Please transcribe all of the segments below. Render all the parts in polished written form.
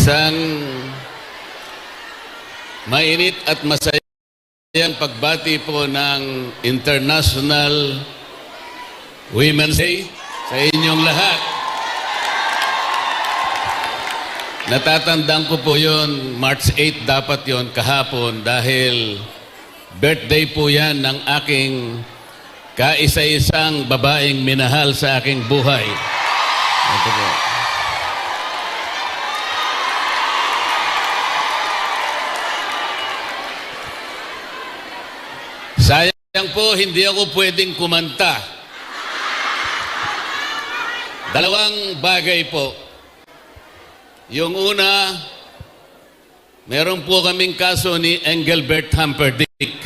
Isang mainit at masayang pagbati po ng International Women's Day sa inyong lahat. Natatandaan ko po yun, March 8 dapat yon kahapon dahil birthday po yan ng aking kaisa-isang babaeng minahal sa aking buhay. Ito po. Sayang po, hindi ako pwedeng kumanta. Dalawang bagay po. Yung una, meron po kaming kaso ni Engelbert Humperdinck.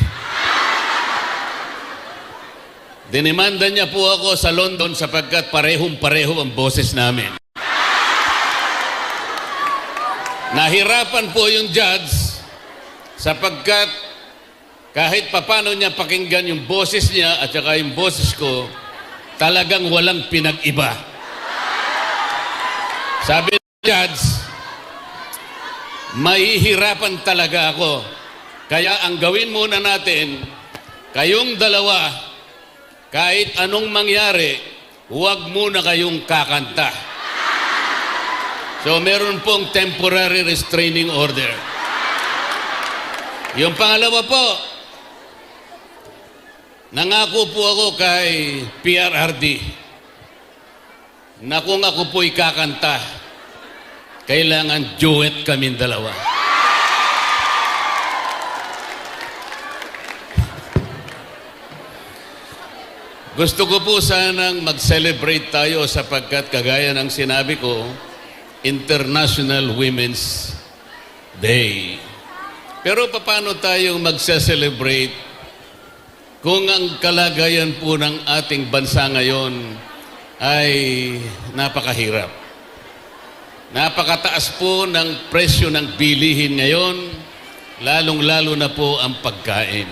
Dinimanda niya po ako sa London sapagkat parehong-pareho ang boses namin. Nahirapan po yung judge sapagkat kahit papano niya pakinggan yung boses niya at saka yung boses ko, talagang walang pinag-iba. Sabi ng judge, mahihirapan talaga ako. Kaya ang gawin muna natin, kayong dalawa, kahit anong mangyari, huwag muna kayong kakanta. So meron pong temporary restraining order. Yung pangalawa po, nangako po ako kay PRRD na kung ako po'y kakanta, kailangan duet kaming dalawa. Gusto ko po sanang mag-celebrate tayo sapagkat kagaya ng sinabi ko, International Women's Day. Pero paano tayo mag-celebrate kung ang kalagayan po ng ating bansa ngayon ay napakahirap? Napakataas po ng presyo ng bilihin ngayon, lalong-lalo na po ang pagkain.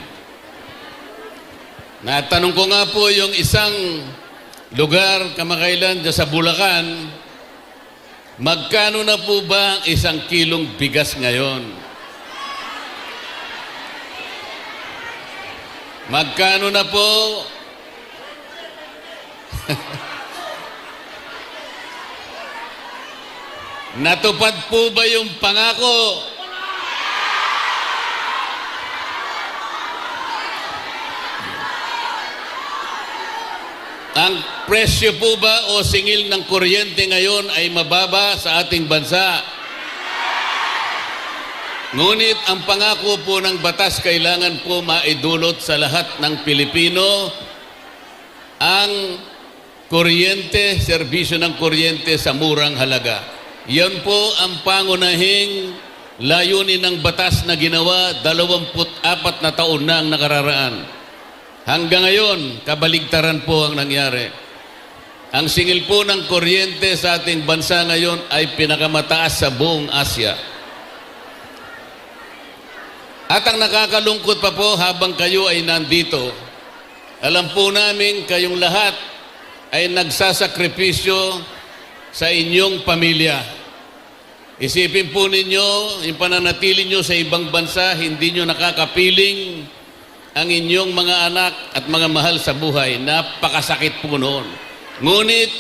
Natanong ko nga po yung isang lugar kamakailan dyan sa Bulacan, magkano na po ba ang 1 kilong bigas ngayon? Magkano na po? Natupad po ba yung pangako? Ang presyo po ba o singil ng kuryente ngayon ay mababa sa ating bansa? Ngunit ang pangako po ng batas, kailangan po maidulot sa lahat ng Pilipino ang kuryente, serbisyo ng kuryente sa murang halaga. Yan po ang pangunahing layunin ng batas na ginawa 24 na taon na ang nakararaan. Hanggang ngayon, kabaligtaran po ang nangyari. Ang singil po ng kuryente sa ating bansa ngayon ay pinakamataas sa buong Asya. At ang nakakalungkot pa po habang kayo ay nandito, alam po namin kayong lahat ay nagsasakripisyo sa inyong pamilya. Isipin po ninyo, yung pananatili nyo sa ibang bansa, hindi nyo nakakapiling ang inyong mga anak at mga mahal sa buhay. Napakasakit po noon. Ngunit,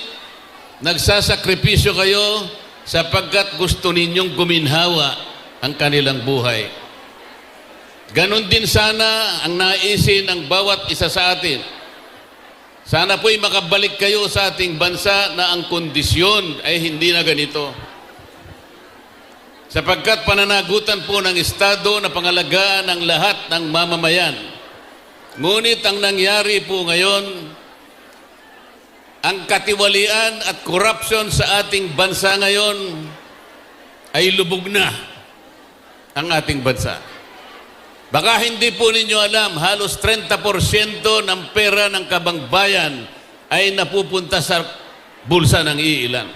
nagsasakripisyo kayo sapagkat gusto ninyong guminhawa ang kanilang buhay. Ganon din sana ang naisin ng bawat isa sa atin. Sana po'y makabalik kayo sa ating bansa na ang kondisyon ay hindi na ganito. Sapagkat pananagutan po ng Estado na pangalagaan ng lahat ng mamamayan. Ngunit ang nangyari po ngayon, ang katiwalian at korupsyon sa ating bansa ngayon ay lubog na ang ating bansa. Baka hindi po ninyo alam, halos 30% ng pera ng kabangbayan ay napupunta sa bulsa ng iilan.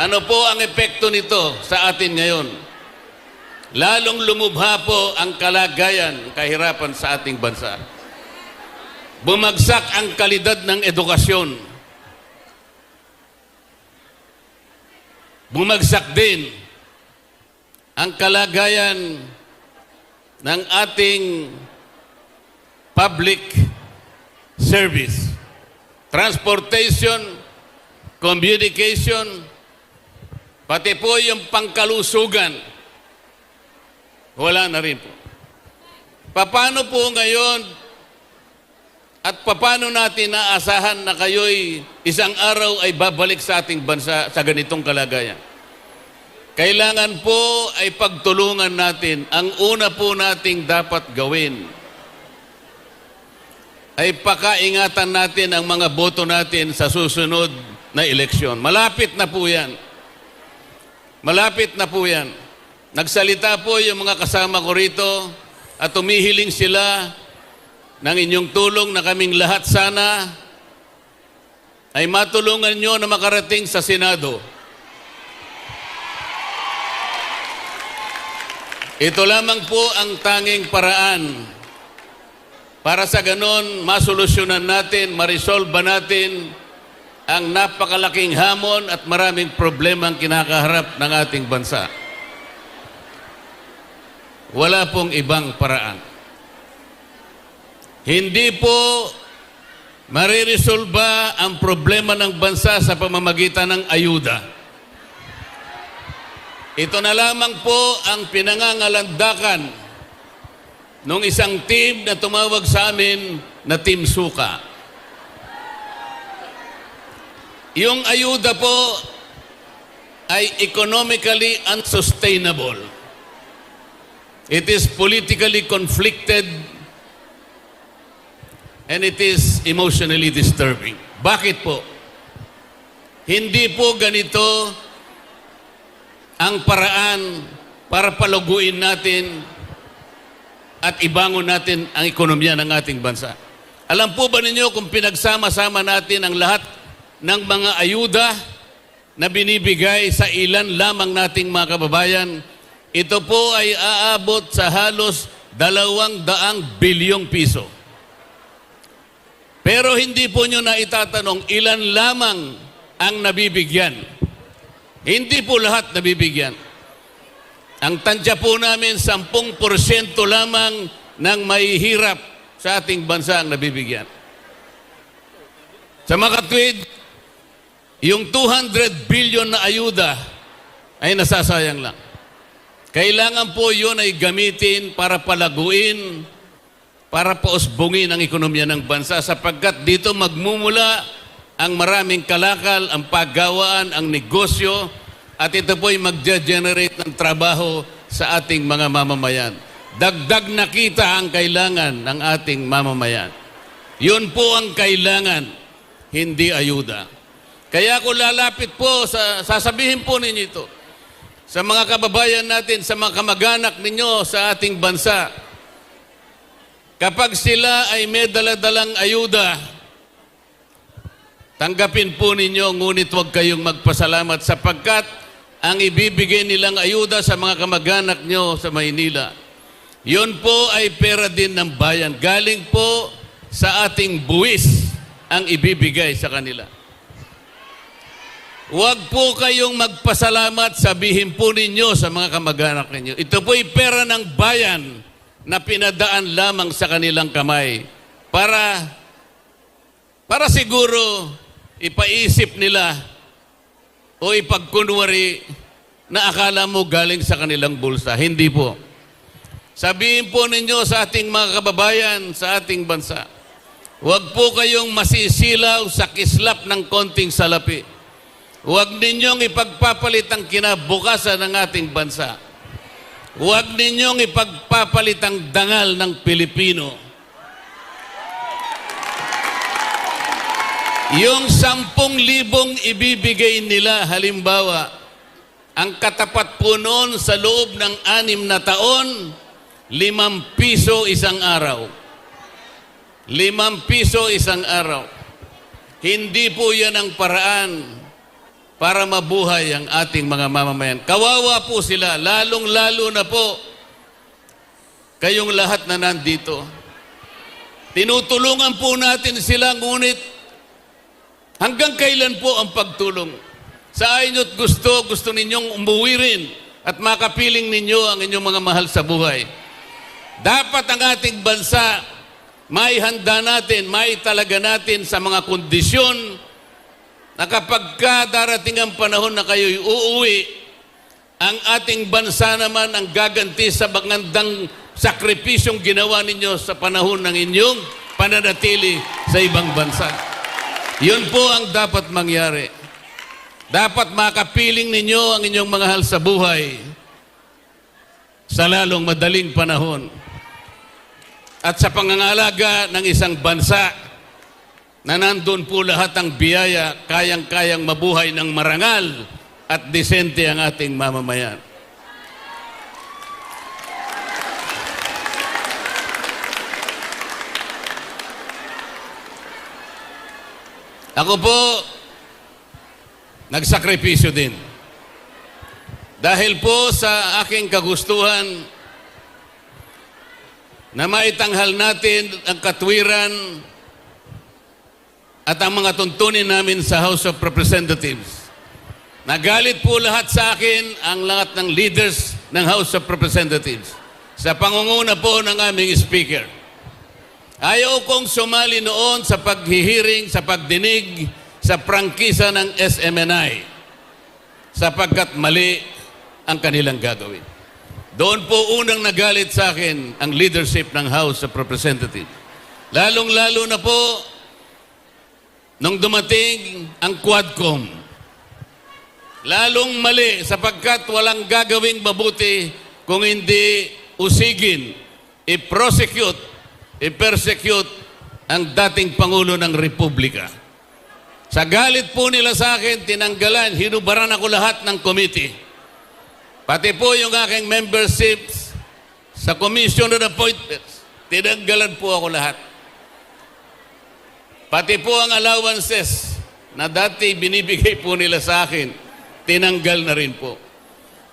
Ano po ang epekto nito sa atin ngayon? Lalong lumubha po ang kalagayan, kahirapan sa ating bansa. Bumagsak ang kalidad ng edukasyon. Bumagsak din ang kalagayan ng ating public service, transportation, communication, pati po yung pangkalusugan, wala na rin po. Paano po ngayon at paano natin naasahan na kayo'y isang araw ay babalik sa ating bansa sa ganitong kalagayan? Kailangan po ay pagtulungan natin. Ang una po nating dapat gawin ay pakaingatan natin ang mga boto natin sa susunod na eleksyon. Malapit na po yan. Malapit na po yan. Nagsalita po yung mga kasama ko rito at tumihiling sila ng inyong tulong na kaming lahat sana ay matulungan nyo na makarating sa Senado. Ito lamang po ang tanging paraan para sa ganon, masolusyonan natin, marisolve natin ang napakalaking hamon at maraming problema ang kinakaharap ng ating bansa. Wala pong ibang paraan. Hindi po mariresolba ang problema ng bansa sa pamamagitan ng ayuda. Ito na lamang po ang pinangangalandakan nung isang team na tumawag sa amin na Team Suka. Yung ayuda po ay economically unsustainable. It is politically conflicted and it is emotionally disturbing. Bakit po? Hindi po ganito ang paraan para palaguin natin at ibangon natin ang ekonomiya ng ating bansa. Alam po ba ninyo kung pinagsama-sama natin ang lahat ng mga ayuda na binibigay sa ilan lamang nating mga kababayan, ito po ay aabot sa halos 200 bilyong piso. Pero hindi po nyo na itatanong ilan lamang ang nabibigyan. Hindi po lahat nabibigyan. Ang tansya po namin, 10% lamang ng mahihirap sa ating bansa ang nabibigyan. Sa makatwid, yung 200 billion na ayuda ay nasasayang lang. Kailangan po yun ay gamitin para palaguin, para pausbungin ang ekonomiya ng bansa sapagkat dito magmumula ang maraming kalakal, ang paggawaan, ang negosyo, at ito po ay mag-generate ng trabaho sa ating mga mamamayan. Dagdag na kita ang kailangan ng ating mamamayan. Yun po ang kailangan, hindi ayuda. Kaya ako lalapit po, sasabihin po ninyo ito, sa mga kababayan natin, sa mga kamag-anak ninyo sa ating bansa, kapag sila ay may daladalang ayuda, tanggapin po ninyo, ngunit huwag kayong magpasalamat sapagkat ang ibibigay nilang ayuda sa mga kamag-anak nyo sa Maynila, yun po ay pera din ng bayan. Galing po sa ating buwis ang ibibigay sa kanila. Huwag po kayong magpasalamat, sabihin po ninyo sa mga kamag-anak ninyo, ito po ay pera ng bayan na pinadaan lamang sa kanilang kamay para siguro ipaisip nila o ipagkunwari na akala mo galing sa kanilang bulsa. Hindi po. Sabihin po ninyo sa ating mga kababayan sa ating bansa, huwag po kayong masisilaw sa kislap ng konting salapi. Huwag ninyong ipagpapalit ang kinabukasan ng ating bansa. Huwag ninyong ipagpapalit ang dangal ng Pilipino. Yung 10,000 ibibigay nila, halimbawa, ang katapat po noon sa loob ng 6 na taon, 5 piso isang araw. 5 piso isang araw. Hindi po yan ang paraan para mabuhay ang ating mga mamamayan. Kawawa po sila, lalong-lalo na po kayong lahat na nandito. Tinutulungan po natin sila, ngunit hanggang kailan po ang pagtulong? Sa inyo't gusto ninyong umuwi rin at makapiling ninyo ang inyong mga mahal sa buhay. Dapat ang ating bansa maihanda natin, maitalaga natin sa mga kondisyon na kapag darating ang panahon na kayo'y uuwi, ang ating bansa naman ang gaganti sa magandang sakripisyong ginawa ninyo sa panahon ng inyong pananatili sa ibang bansa. Yun po ang dapat mangyari. Dapat makapiling ninyo ang inyong mga mahal sa buhay sa lalong madaling panahon. At sa pangangalaga ng isang bansa na nandun po lahat ang biyaya, kayang-kayang mabuhay ng marangal at disente ang ating mamamayan. Ako po, nagsakripisyo din. Dahil po sa aking kagustuhan na maitanghal natin ang katwiran at ang mga tuntunin namin sa House of Representatives. Nagalit po lahat sa akin, ang lahat ng leaders ng House of Representatives sa pangunguna po ng aming speaker. Ayaw kong sumali noon sa paghihiring, sa pagdinig, sa prangkisa ng SMNI sapagkat mali ang kanilang gagawin. Doon po unang nagalit sa akin ang leadership ng House of Representatives. Lalong-lalo na po nung dumating ang Quadcom. Lalong mali sapagkat walang gagawing mabuti kung hindi usigin, i-prosecute, i-persecute ang dating Pangulo ng Republika. Sa galit po nila sa akin, tinanggalan, hinubaran ako lahat ng committee. Pati po yung aking memberships sa Commission on Appointments, tinanggalan po ako lahat. Pati po ang allowances na dati binibigay po nila sa akin, tinanggal na rin po.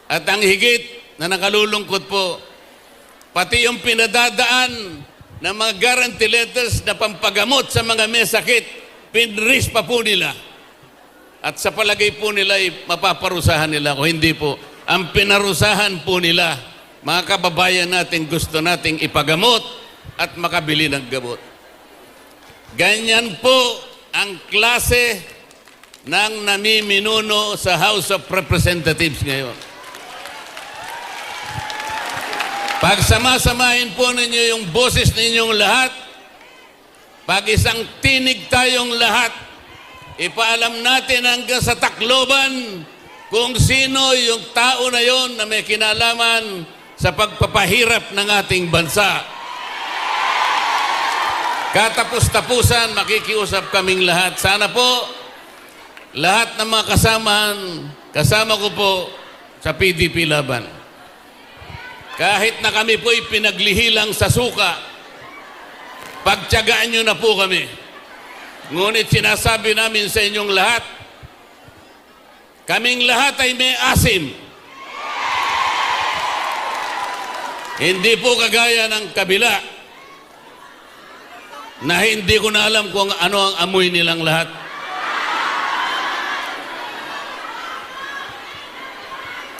At ang higit na nakalulungkot po, pati yung pinadadaan ng mga guarantee letters na pampagamot sa mga may sakit, pinris pa po nila. At sa palagay po nila ay mapaparusahan nila ako. Hindi po. Ang pinarusahan po nila, mga kababayan natin gusto nating ipagamot at makabili ng gamot. Ganyan po ang klase ng namiminuno sa House of Representatives ngayon. Pagsamasamahin po ninyo yung boses ninyong lahat, pag isang tinig tayong lahat, ipaalam natin hanggang sa Tacloban kung sino yung tao na yon na may kinalaman sa pagpapahirap ng ating bansa. Katapos-tapusan, makikiusap kaming lahat. Sana po, lahat ng mga kasama ko po sa PDP Laban. Kahit na kami po'y pinaglihilang sa suka, pagtiyagaan nyo na po kami. Ngunit sinasabi namin sa inyong lahat, kaming lahat ay may asim. Hindi po kagaya ng kabila na hindi ko na alam kung ano ang amoy nilang lahat.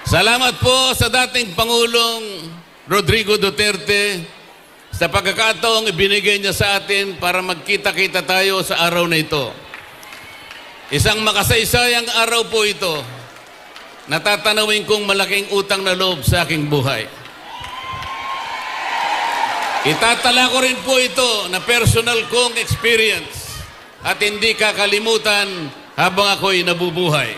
Salamat po sa dating Pangulong Rodrigo Duterte sa pagkakataong ibinigay niya sa atin para magkita-kita tayo sa araw na ito. Isang makasaysayang araw po ito. Natatanawin kong malaking utang na loob sa aking buhay. Itatala ko rin po ito na personal kong experience at hindi kakalimutan habang ako'y nabubuhay.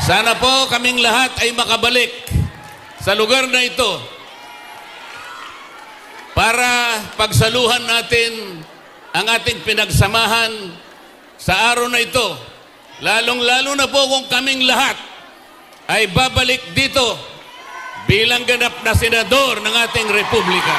Sana po kaming lahat ay makabalik sa lugar na ito para pagsaluhan natin ang ating pinagsamahan sa araw na ito. Lalong-lalo na po kung kaming lahat ay babalik dito bilang ganap na senador ng ating Republika.